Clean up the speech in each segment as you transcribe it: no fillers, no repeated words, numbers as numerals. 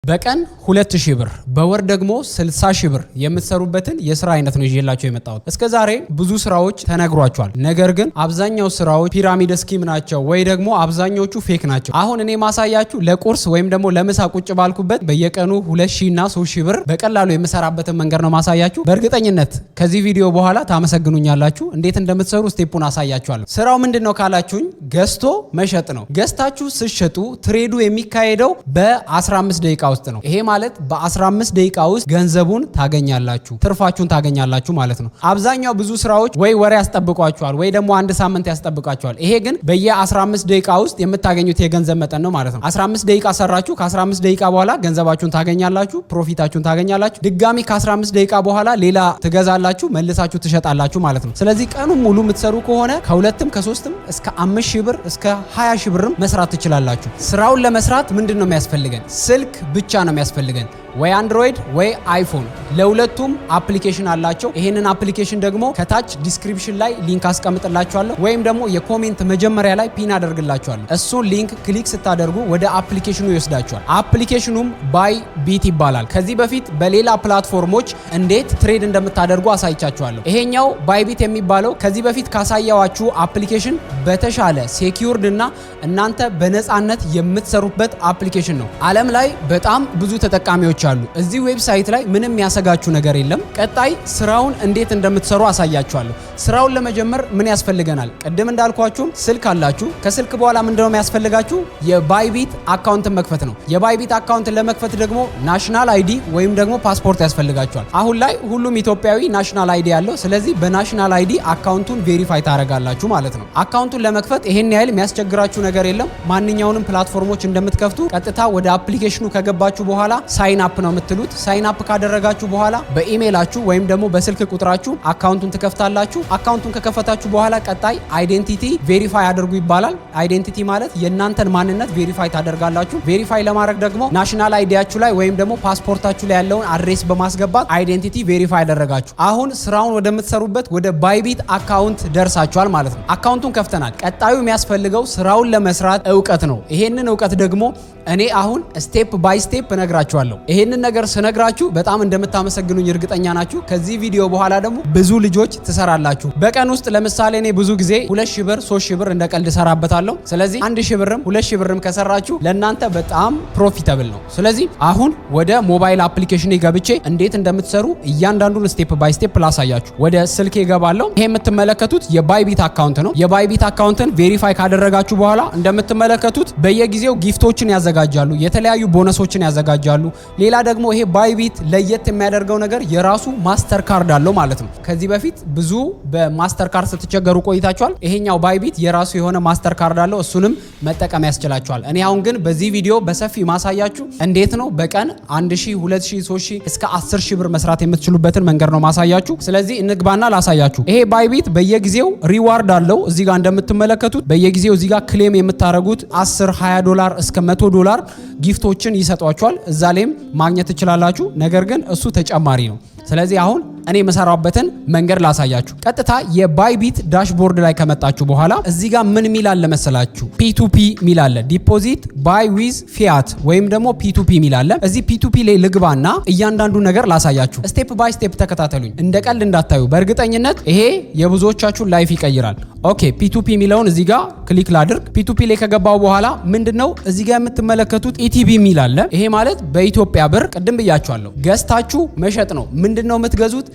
በቀን 2000 ብር በወር ደግሞ 60,000 ብር የምትሰሩበትን የስራ አይነት ነው ይዤላችሁ የመጣሁት። እስከዛሬ ብዙ ስራዎች ተነግሯቸዋል። ነገር ግን አብዛኛው ስራዎች ፒራሚድ ስኪም ናቸው ወይ ደግሞ አብዛኞቹ ፌክ ናቸው። አሁን እኔ ማሳያችሁ ለቁርስ ወይም ደግሞ ለምሳ ቁጭ ባልኩበት በየቀኑ 2000 እና 3000 ብር በቀላሉ የምሰራበትን መንገድ ነው ማሳያችሁ። በእርግጠኝነት ከዚህ ቪዲዮ በኋላ ታመሰግኑኛላችሁ። እንዴት እንደምትሰሩ ስቴፑን አሳያችኋለሁ። ስራው ምንድነው ካላችሁኝ ገዝቶ መሸጥ ነው። ገዝታችሁ ስትሸጡ ትሬዱ የሚካሄደው በ15 ደቂቃ ውስጥ ነው። ይሄ ማለት በ15 ደቂቃ ውስጥ ገንዘቡን ታገኛላችሁ፣ ትርፋችሁን ታገኛላችሁ ማለት ነው። አብዛኛው ብዙ ስራዎች ወይ ወር ያስጠብቋቸዋል ወይ ደግሞ አንድ ሳምንት ያስጠብቋቸዋል። ይሄ ግን በየ15 ደቂቃ ውስጥ የምታገኙት የገንዘብ መጠን ነው ማለት ነው። 15 ደቂቃ ሰራችሁ፣ ከ15 ደቂቃ በኋላ ገንዘባችሁን ታገኛላችሁ፣ ፕሮፊታችሁን ታገኛላችሁ። ድጋሚ ከ15 ደቂቃ በኋላ ሌላ ትገዛላችሁ፣ መልሳችሁ ትሸጣላችሁ ማለት ነው። ስለዚህ ቀኑን ሙሉ የምትሰሩ ከሆነ ከሁለትም ከሶስትም እስከ 5,000 ብር እስከ 20,000 ብርም መስራት ትችላላችሁ። ስራውን ለመስራት ምንድነው የሚያስፈልገን? ስልክ ብቻ ነው የሚያስፈልገን፣ ወይ አንድሮይድ ወይ አይፎን። ለሁለቱም አፕሊኬሽን አላቸው። ይሄንን አፕሊኬሽን ደግሞ ከታች ዲስክሪፕሽን ላይ ሊንክ አስቀምጥላችኋለሁ ወይም ደግሞ የኮሜንት መጀመሪያ ላይ ፒን አደርግላችኋለሁ። እሱን ሊንክ ክሊክ ስታደርጉ ወደ አፕሊኬሽኑ ይወስዳችኋል። አፕሊኬሽኑም ባይ ቢት ይባላል። ከዚህ በፊት በሌላ ፕላትፎርሞች እንዴት ትሬድ እንደምታደርጉ አሳይቻችኋለሁ። ይሄኛው ባይ ቢት የሚባለው ከዚህ በፊት ካሳያዋችሁ አፕሊኬሽን በተሻለ ሴኪዩርድ እና እናንተ በነፃነት የምትሰሩበት አፕሊኬሽን ነው። ዓለም ላይ በጣም ብዙ ተጠቃሚዎች አሉ። እዚህ ዌብሳይት ላይ ምንም ያሰጋችሁ ነገር የለም። ቀጣይ ስራውን እንዴት እንደምትሰሩ አሳያችኋለሁ። ስራውን ለመጀመር ምን ያስፈልገናል? ቅድም እንዳልኳችሁ ስልክ አላችሁ። ከስልክ በኋላ ምንድነው የሚያስፈልጋችሁ? የባይቢት አካውንትን መክፈት ነው። የባይቢት አካውንትን ለመክፈት ደግሞ ናሽናል አይዲ ወይም ደግሞ ፓስፖርት ያስፈልጋችኋል። አሁን ላይ ሁሉም ኢትዮጵያዊ ናሽናል አይዲ ያለው፣ ስለዚህ በናሽናል አይዲ አካውንቱን ቬሪፋይ ታደርጋላችሁ ማለት ነው። አካውንቱን ለመክፈት ይሄን ያህል የሚያስቸግራችሁ ነገር የለም። ማንኛውንም ፕላትፎርሞች እንደምትከፍቱ ቀጥታ ወደ አፕሊኬሽኑ ከገባችሁ በኋላ ሳይን አፕ ነው የምትሉት። ሳይን አፕ ካደረጋችሁ በኋላ በኢሜይላችሁ ወይም ደግሞ በስልክ ቁጥራችሁ አካውንቱን ትከፍታላችሁ። አካውንቱን ከከፈታችሁ በኋላ ቀጣይ አይዴንቲቲ ቬሪፋይ አድርጉ ይባላል። አይዴንቲቲ ማለት የእናንተን ማንነት ቬሪፋይ ታደርጋላችሁ። ቬሪፋይ ለማድረግ ደግሞ ናሽናል አይዲያችሁ ላይ ወይም ደግሞ ፓስፖርታችሁ ላይ ያለውን አድሬስ በማስገባት አይዴንቲቲ ቬሪፋይ ያደረጋችሁ። አሁን ስራውን ወደምትሰሩበት ወደ ባይቢት አካውንት ደርሳችኋል ማለት ነው። አካውንቱን ከፍተናል። ቀጣዩ የሚያስፈልገው ስራውን ለመስራት እውቀት ነው። ይሄንን እውቀት ደግሞ እኔ አሁን ስቴፕ ባይ ስቴፕ እነግራችኋለሁ። ይሄንን ነገር ስነግራችሁ በጣም እንደምታመሰግኑኝ እርግጠኛ ናችሁ። ከዚህ ቪዲዮ በኋላ ደግሞ ብዙ ልጆች ትሰራላችሁ። በቀን ውስጥ ለምሳሌ እኔ ብዙ ጊዜ 2,000 ብር 3,000 ብር እንደ ቀልድ ሰራበታለሁ። ስለዚህ 1,000 ብርም 2,000 ብርም ከሰራችሁ ለእናንተ በጣም ፕሮፊታብል ነው። ስለዚህ አሁን ወደ ሞባይል አፕሊኬሽን ገብቼ እንዴት እንደምትሰሩ እያንዳንዱን ስቴፕ ባይ ስቴፕ ላሳያችሁ። ወደ ስልኬ ገባለሁ። ይሄ የምትመለከቱት የባይቢት አካውንት ነው። የባይቢት አካውንትን ቬሪፋይ ካደረጋችሁ በኋላ እንደምትመለከቱት በየጊዜው ጊፍቶችን ያዘጋጃሉ፣ የተለያዩ ቦነሶችን ያዘጋጃሉ። ሌላ ደግሞ ይሄ ባይቢት ለየት የሚያደርገው ነገር የራሱ ማስተር ካርድ አለው ማለት ነው። ከዚህ በፊት ብዙ በማስተር ካርድ ስትቸገሩ ቆይታችኋል። ይሄኛው ባይቢት የራሱ የሆነ ማስተር ካርድ አለው፣ እሱንም መጠቀም ያስችላችኋል። እኔ አሁን ግን በዚህ ቪዲዮ በሰፊ ማሳያችሁ እንዴት ነው በቀን 1,000 2,000 3,000 እስከ 10,000 ብር መስራት የምትችሉበትን መንገድ ነው ማሳያችሁ። ስለዚህ እንግባና ላሳያችሁ። ይሄ ባይቢት በየጊዜው ሪዋርድ አለው። እዚህ ጋር እንደምትመለከቱት በየጊዜው እዚህ ጋር ክሌም የምታደርጉት 10 20 ዶላር እስከ $100 ጊፍቶችን ይሰጧችኋል። እዛ ላይም ማግኘት ትችላላችሁ። ነገር ግን እሱ ተጨማሪ ነው። ስለዚህ አሁን እኔ መሰራበትን መንገድ ላሳያችሁ። ቀጥታ የባይቢት ዳሽቦርድ ላይ ከመጣችሁ በኋላ እዚህ ጋር ምን ሚል አለ መሰላችሁ? ፒ2ፒ ሚል አለ። ዲፖዚት ባይ ዊዝ ፊያት ወይም ደግሞ ፒ2ፒ ሚል አለ። እዚህ ፒ2ፒ ላይ ልግባና እያንዳንዱ ነገር ላሳያችሁ። ስቴፕ ባይ ስቴፕ ተከታተሉኝ፣ እንደ ቀልድ እንዳታዩ። በእርግጠኝነት ይሄ የብዙዎቻችሁን ላይፍ ይቀይራል። ኦኬ ፒ2ፒ ሚለውን እዚህ ጋር ክሊክ ላድርግ። ፒ2ፒ ላይ ከገባው በኋላ ምንድነው እዚህ ጋር የምትመለከቱት ኢቲቢ ሚል አለ። ይሄ ማለት በኢትዮጵያ ብር ቅድም ብያችኋለሁ ገዝታችሁ መሸጥ ነው። ምንድነው የምትገዙት?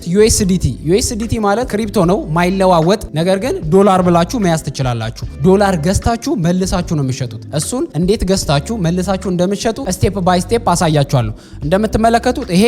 ዩኤስዲቲ ማለት ክሪፕቶ ነው፣ ማይለዋወጥ ነገር ግን ዶላር ብላችሁ መያዝ ትችላላችሁ። ዶላር ገዝታችሁ መልሳችሁ ነው የምትሸጡት። እሱን እንዴት ገዝታችሁ መልሳችሁ እንደምትሸጡ ስቴፕ ባይ ስቴፕ አሳያችኋለሁ። እንደምትመለከቱት ይሄ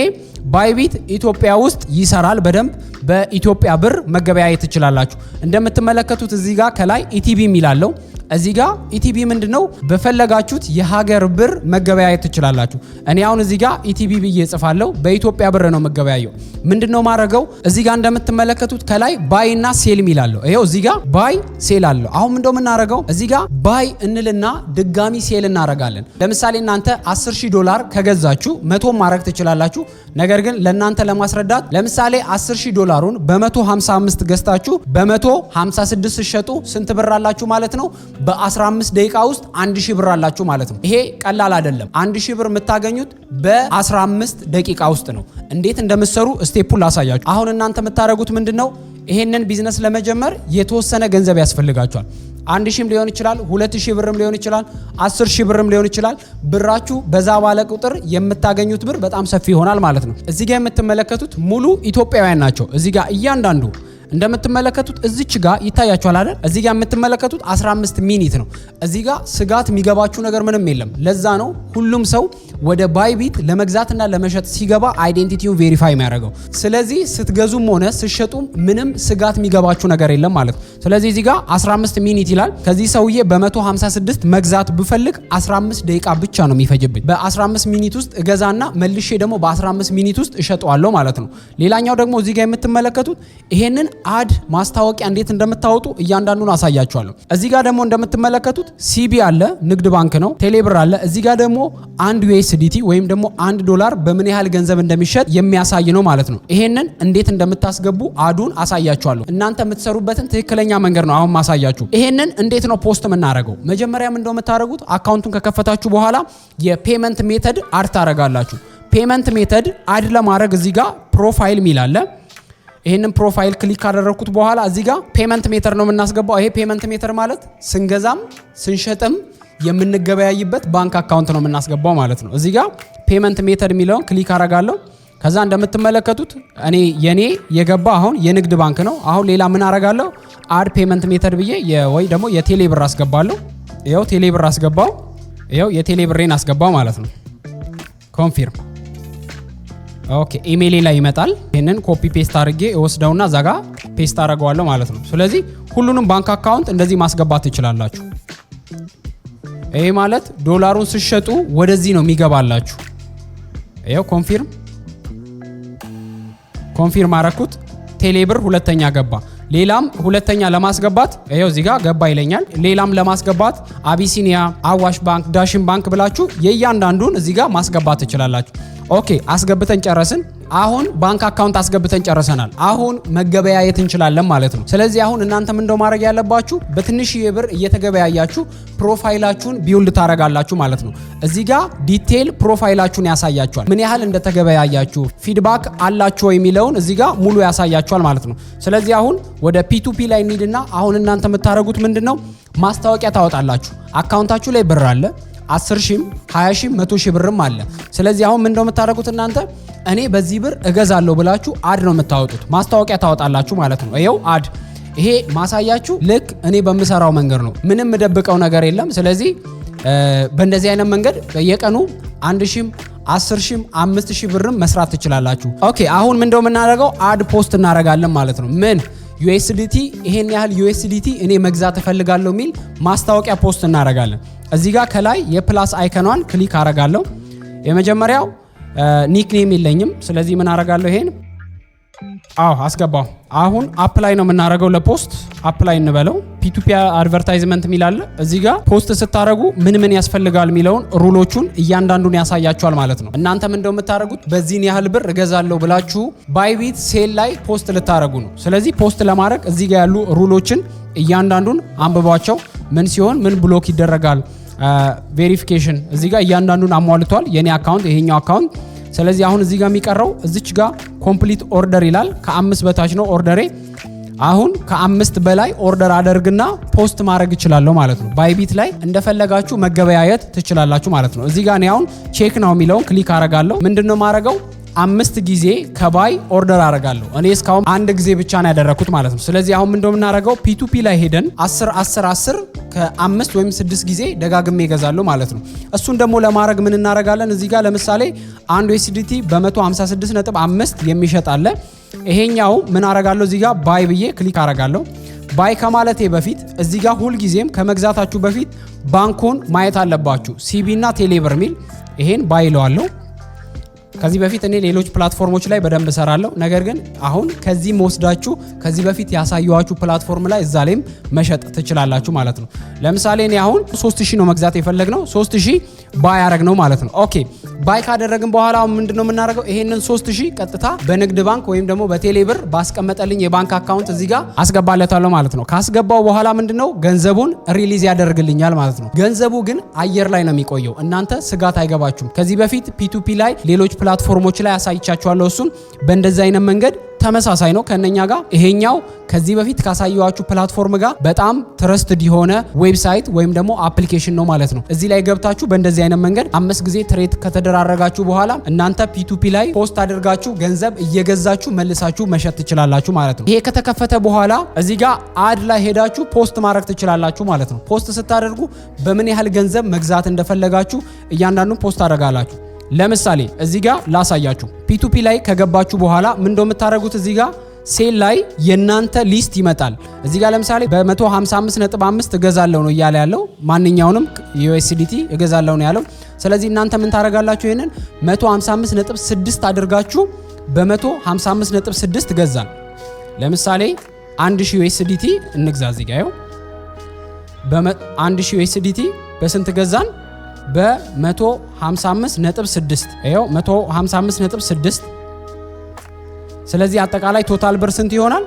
ባይቢት ኢትዮጵያ ውስጥ ይሰራል በደንብ። በኢትዮጵያ ብር መገበያየት ትችላላችሁ። እንደምትመለከቱት እዚህ ጋር ከላይ ኢቲቢ የሚላለው እዚህ ጋር ኢቲቢ ምንድነው? በፈለጋችሁት የሀገር ብር መገበያየት ትችላላችሁ። እኔ አሁን እዚህ ጋር ኢቲቢ ብዬ ጽፋለሁ። በኢትዮጵያ ብር ነው መገበያየው። ምንድነው ማረገው? እዚህ ጋር እንደምትመለከቱት ከላይ ባይ እና ሴል ሚላለው። ይሄው እዚህ ጋር ባይ ሴል አለው። አሁን ምንድነው የምናረገው? እዚህ ጋር ባይ እንልና ድጋሚ ሴል እናረጋለን። ለምሳሌ እናንተ $10,000 ከገዛችሁ 100 ማድረግ ትችላላችሁ። ነገር ግን ለእናንተ ለማስረዳት ለምሳሌ $10,000ን በ155 ገዝታችሁ በ156 ሸጡ። ስንት ብር አላችሁ ማለት ነው? በ15 ደቂቃ ውስጥ 1000 ብር አላችሁ ማለት ነው። ይሄ ቀላል አይደለም። 1000 ብር የምታገኙት በ15 ደቂቃ ውስጥ ነው። እንዴት እንደምትሰሩ ስቴፑን ላሳያችሁ። አሁን እናንተ የምታደርጉት ምንድነው? ይሄንን ቢዝነስ ለመጀመር የተወሰነ ገንዘብ ያስፈልጋችኋል። 1000 ሊሆን ይችላል፣ 2000 ብርም ሊሆን ይችላል፣ 10000 ብርም ሊሆን ይችላል። ብራችሁ በዛ ባለ ቁጥር የምታገኙት ብር በጣም ሰፊ ይሆናል ማለት ነው። እዚህ ጋር የምትመለከቱት ሙሉ ኢትዮጵያውያን ናቸው። እዚህ ጋር እያንዳንዱ እንደምትመለከቱት እዚች ጋር ይታያችኋል አይደል? እዚህ ጋር የምትመለከቱት 15 ሚኒት ነው። እዚህ ጋር ስጋት የሚገባችሁ ነገር ምንም የለም። ለዛ ነው ሁሉም ሰው ወደ ባይቢት ለመግዛትና ለመሸጥ ሲገባ አይዴንቲቲውን ቬሪፋይ የሚያደርገው። ስለዚህ ስትገዙም ሆነ ስትሸጡም ምንም ስጋት የሚገባችሁ ነገር የለም ማለት ነው። ስለዚህ እዚህ ጋር 15 ሚኒት ይላል። ከዚህ ሰውዬ በ156 መግዛት ብፈልግ 15 ደቂቃ ብቻ ነው የሚፈጅብኝ። በ15 ሚኒት ውስጥ እገዛና መልሼ ደግሞ በ15 ሚኒት ውስጥ እሸጠዋለሁ ማለት ነው። ሌላኛው ደግሞ እዚህ ጋር የምትመለከቱት ይሄንን አድ ማስታወቂያ እንዴት እንደምታወጡ እያንዳንዱን አሳያችኋለሁ። እዚህ ጋር ደግሞ እንደምትመለከቱት ሲቢ አለ፣ ንግድ ባንክ ነው፣ ቴሌብር አለ። እዚህ ጋር ደግሞ አንድ USDT ወይም ደግሞ $1 በምን ያህል ገንዘብ እንደሚሸጥ የሚያሳይ ነው ማለት ነው። ይሄንን እንዴት እንደምታስገቡ አዱን አሳያችኋለሁ። እናንተ የምትሰሩበትን ትክክለኛ መንገድ ነው አሁን ማሳያችሁ። ይሄንን እንዴት ነው ፖስት የምናደርገው? መጀመሪያ ምን እንደምታደርጉት አካውንቱን ከከፈታችሁ በኋላ የፔመንት ሜተድ አድ ታደርጋላችሁ። ፔመንት ሜተድ አድ ለማድረግ እዚህ ጋር ፕሮፋይል ሚል አለ። ይሄንን ፕሮፋይል ክሊክ ካደረኩት በኋላ እዚህ ጋር ፔመንት ሜተር ነው የምናስገባው። ይሄ ፔመንት ሜተር ማለት ስንገዛም ስንሸጥም የምንገበያይበት ባንክ አካውንት ነው የምናስገባው ማለት ነው። እዚህ ጋር ፔመንት ሜተድ የሚለውን ክሊክ አደርጋለሁ። ከዛ እንደምትመለከቱት እኔ የኔ የገባ አሁን የንግድ ባንክ ነው። አሁን ሌላ ምን አደርጋለሁ? አድ ፔመንት ሜተድ ብዬ ወይ ደግሞ የቴሌ ብር አስገባለሁ። ይኸው ቴሌ ብር አስገባው። ይኸው የቴሌ ብሬን አስገባው ማለት ነው። ኮንፊርም። ኦኬ ኢሜይሌ ላይ ይመጣል። ይሄንን ኮፒ ፔስት አድርጌ እወስደውና እዛ ጋር ፔስት አደርገዋለሁ ማለት ነው። ስለዚህ ሁሉንም ባንክ አካውንት እንደዚህ ማስገባት ትችላላችሁ። ይሄ ማለት ዶላሩን ስሸጡ ወደዚህ ነው የሚገባላችሁ። ይሄው ኮንፊርም አረኩት። ቴሌብር ሁለተኛ ገባ። ሌላም ሁለተኛ ለማስገባት ይሄው እዚህ ጋር ገባ ይለኛል። ሌላም ለማስገባት አቢሲኒያ፣ አዋሽ ባንክ፣ ዳሽን ባንክ ብላችሁ የእያንዳንዱን እዚህ ጋር ማስገባት ትችላላችሁ። ኦኬ አስገብተን ጨረስን። አሁን ባንክ አካውንት አስገብተን ጨርሰናል። አሁን መገበያየት እንችላለን ማለት ነው። ስለዚህ አሁን እናንተም እንደው ማድረግ ያለባችሁ በትንሽዬ ብር እየተገበያያችሁ ፕሮፋይላችሁን ቢውልድ ታረጋላችሁ ማለት ነው። እዚህ ጋር ዲቴል ፕሮፋይላችሁን ያሳያችኋል። ምን ያህል እንደተገበያያችሁ ፊድባክ አላችሁ የሚለውን እዚህ ጋር ሙሉ ያሳያችኋል ማለት ነው። ስለዚህ አሁን ወደ P2P ላይ እንሂድና አሁን እናንተ የምታደርጉት ምንድነው? ማስታወቂያ ታወጣላችሁ። አካውንታችሁ ላይ ብር አለ 10,000 20,000 100,000 ብርም አለ። ስለዚህ አሁን ምን እንደምታደርጉት እናንተ እኔ በዚህ ብር እገዛለሁ ብላችሁ አድ ነው የምታወጡት። ማስታወቂያ ታወጣላችሁ ማለት ነው። ይሄው አድ። ይሄ ማሳያችሁ ልክ እኔ በምሰራው መንገድ ነው። ምንም የምደብቀው ነገር የለም። ስለዚህ በእንደዚህ አይነት መንገድ በየቀኑ 1,000 10,000 5,000 ብርም መስራት ትችላላችሁ። ኦኬ አሁን ምን እንደምናደርገው አድ ፖስት እናደርጋለን ማለት ነው። ምን USDT ይሄን ያህል USDT እኔ መግዛት እፈልጋለሁ የሚል ማስታወቂያ ፖስት እናደርጋለን። እዚህ ጋር ከላይ የፕላስ አይከኗን ክሊክ አደርጋለሁ። የመጀመሪያው ኒክኔም የለኝም። ስለዚህ ምን አደርጋለሁ? ይሄን አስገባው። አሁን አፕላይ ነው የምናደርገው። ለፖስት አፕላይ እንበለው። P2P አድቨርታይዝመንት የሚል አለ። እዚህ ጋር ፖስት ስታደርጉ ምን ያስፈልጋል የሚለውን ሩሎቹን እያንዳንዱን ያሳያችኋል ማለት ነው። እናንተም እንደው የምታደርጉት በዚህን ያህል ብር እገዛለሁ ብላችሁ ባይቢት ሴል ላይ ፖስት ልታደርጉ ነው። ስለዚህ ፖስት ለማድረግ እዚህ ጋር ያሉ ሩሎችን እያንዳንዱን አንብቧቸው። ምን ሲሆን ምን ብሎክ ይደረጋል፣ ቬሪፊኬሽን እዚህ ጋር እያንዳንዱን አሟልቷል። የኔ አካውንት ይሄኛው አካውንት። ስለዚህ አሁን እዚህ ጋር የሚቀረው እዚች ጋር ኮምፕሊት ኦርደር ይላል። ከ5 በታች ነው ኦርደሬ። አሁን ከ5 በላይ ኦርደር አደርግና ፖስት ማድረግ እችላለሁ ማለት ነው። ባይቢት ላይ እንደፈለጋችሁ መገበያየት ትችላላችሁ ማለት ነው። እዚህ ጋር እኔ አሁን ቼክ ነው የሚለውን ክሊክ አደርጋለሁ። ምንድነው ማድረገው? 5 ጊዜ ከባይ ኦርደር አደርጋለሁ። እኔ እስካሁን አንድ ጊዜ ብቻ ነው ያደረኩት ማለት ነው። ስለዚህ አሁን ምን እንደምናደርገው P2P ላይ ሄደን 10 ከ5 ወይም 6 ጊዜ ደጋግሜ እገዛለሁ ማለት ነው። እሱን ደግሞ ለማድረግ ምን እናደርጋለን? እዚህ ጋር ለምሳሌ አንድ USDT በ156.5 የሚሸጥ አለ። ይሄኛው ምን አደርጋለሁ? እዚህ ጋር ባይ ብዬ ክሊክ አደርጋለሁ። ባይ ከማለቴ በፊት እዚህ ጋር ሁልጊዜም ከመግዛታችሁ በፊት ባንኩን ማየት አለባችሁ። ሲቢ እና ቴሌብር ሚል ይሄን ባይ ለዋለሁ። ከዚህ በፊት እኔ ሌሎች ፕላትፎርሞች ላይ በደንብ እሰራለሁ። ነገር ግን አሁን ከዚህም ወስዳችሁ ከዚህ በፊት ያሳየኋችሁ ፕላትፎርም ላይ እዛ ላይም መሸጥ ትችላላችሁ ማለት ነው። ለምሳሌ እኔ አሁን 3000 ነው መግዛት የፈለግነው 3000 ባይ አረግ ነው ማለት ነው። ኦኬ ባይ ካደረግን በኋላ ምንድነው የምናደርገው? ይሄንን 3000 ቀጥታ በንግድ ባንክ ወይም ደግሞ በቴሌ ብር ባስቀመጠልኝ የባንክ አካውንት እዚህ ጋር አስገባለታለሁ ማለት ነው። ካስገባው በኋላ ምንድነው ገንዘቡን ሪሊዝ ያደርግልኛል ማለት ነው። ገንዘቡ ግን አየር ላይ ነው የሚቆየው። እናንተ ስጋት አይገባችሁም። ከዚህ በፊት ፒቱፒ ላይ ሌሎች ፕላትፎርሞች ላይ አሳይቻችኋለሁ። እሱን በእንደዚህ አይነት መንገድ ተመሳሳይ ነው ከነኛ ጋር። ይሄኛው ከዚህ በፊት ካሳየዋችሁ ፕላትፎርም ጋር በጣም ትረስትድ የሆነ ዌብሳይት ወይም ደግሞ አፕሊኬሽን ነው ማለት ነው። እዚህ ላይ ገብታችሁ በእንደዚህ አይነት መንገድ 5 ጊዜ ትሬድ ከተደራረጋችሁ በኋላ እናንተ ፒቱፒ ላይ ፖስት አድርጋችሁ ገንዘብ እየገዛችሁ መልሳችሁ መሸጥ ትችላላችሁ ማለት ነው። ይሄ ከተከፈተ በኋላ እዚህ ጋር አድ ላይ ሄዳችሁ ፖስት ማድረግ ትችላላችሁ ማለት ነው። ፖስት ስታደርጉ በምን ያህል ገንዘብ መግዛት እንደፈለጋችሁ እያንዳንዱን ፖስት አደርጋላችሁ። ለምሳሌ እዚህ ጋር ላሳያችሁ። ፒቱፒ ላይ ከገባችሁ በኋላ ምን እንደምታደርጉት እዚህ ጋር ሴል ላይ የናንተ ሊስት ይመጣል። እዚህ ጋር ለምሳሌ በ155.5 እገዛለሁ ነው እያለ ያለው። ማንኛውንም USDT እገዛለሁ ነው ያለው። ስለዚህ እናንተ ምን ታደርጋላችሁ? ይሄንን 155.6 አድርጋችሁ በ155.6 ገዛል። ለምሳሌ 1000 USDT እንግዛ። እዚህ ጋር በ1000 USDT በስንት ገዛን? በ155.6 ይኸው 155.6። ስለዚህ አጠቃላይ ቶታል ብር ስንት ይሆናል?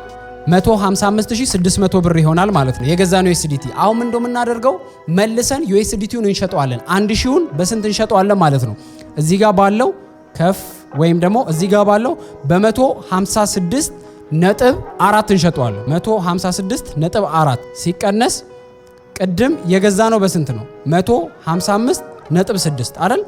155600 ብር ይሆናል ማለት ነው የገዛነው USDT። አሁን ምን እንደምናደርገው መልሰን USDTውን እንሸጠዋለን። 1000ን በስንት እንሸጠዋለን ማለት ነው? እዚህ ጋር ባለው ከፍ ወይም ደግሞ እዚህ ጋር ባለው በ156.4 እንሸጠዋለን። 156.4 ሲቀነስ ቅድም የገዛ ነው በስንት ነው? 155.6 አይደል?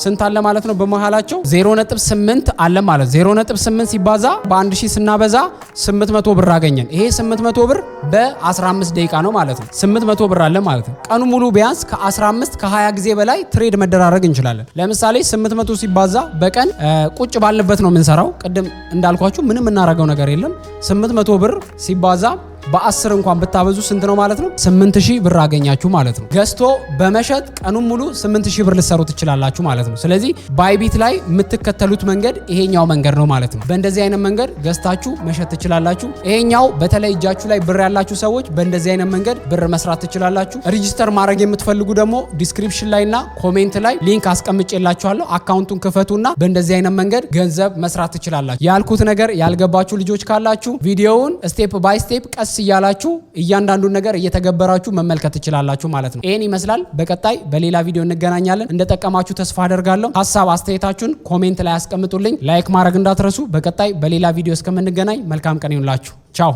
ስንት አለ ማለት ነው? በመሃላቸው 0.8 አለ ማለት 0.8 ሲባዛ በ1000 ስናበዛ 800 ብር አገኘን። ይሄ 800 ብር በ15 ደቂቃ ነው ማለት ነው። 800 ብር አለ ማለት ነው። ቀኑ ሙሉ ቢያንስ ከ15 ከ20 ጊዜ በላይ ትሬድ መደራረግ እንችላለን። ለምሳሌ 800 ሲባዛ በቀን ቁጭ ባልንበት ነው የምንሰራው። ቅድም እንዳልኳችሁ ምንም እናረገው ነገር የለም። 800 ብር ሲባዛ በ10 እንኳን ብታበዙ ስንት ነው ማለት ነው? 8000 ብር አገኛችሁ ማለት ነው። ገዝቶ በመሸጥ ቀኑን ሙሉ 8000 ብር ልትሰሩ ትችላላችሁ ማለት ነው። ስለዚህ ባይቢት ላይ የምትከተሉት መንገድ ይሄኛው መንገድ ነው ማለት ነው። በእንደዚህ አይነት መንገድ ገዝታችሁ መሸጥ ትችላላችሁ። ይሄኛው በተለይ እጃችሁ ላይ ብር ያላችሁ ሰዎች በእንደዚህ አይነት መንገድ ብር መስራት ትችላላችሁ። ሬጂስተር ማድረግ የምትፈልጉ ደግሞ ዲስክሪፕሽን ላይና ኮሜንት ላይ ሊንክ አስቀምጬላችኋለሁ። አካውንቱን ክፈቱና በእንደዚህ አይነት መንገድ ገንዘብ መስራት ትችላላችሁ። ያልኩት ነገር ያልገባችሁ ልጆች ካላችሁ ቪዲዮውን ስቴፕ ባይ ስቴፕ ቀስ እያላችሁ እያንዳንዱን ነገር እየተገበራችሁ መመልከት ትችላላችሁ ማለት ነው። ይሄን ይመስላል። በቀጣይ በሌላ ቪዲዮ እንገናኛለን። እንደጠቀማችሁ ተስፋ አደርጋለሁ። ሐሳብ አስተያየታችሁን ኮሜንት ላይ አስቀምጡልኝ። ላይክ ማድረግ እንዳትረሱ። በቀጣይ በሌላ ቪዲዮ እስከምንገናኝ መልካም ቀን ይሁንላችሁ። ቻው።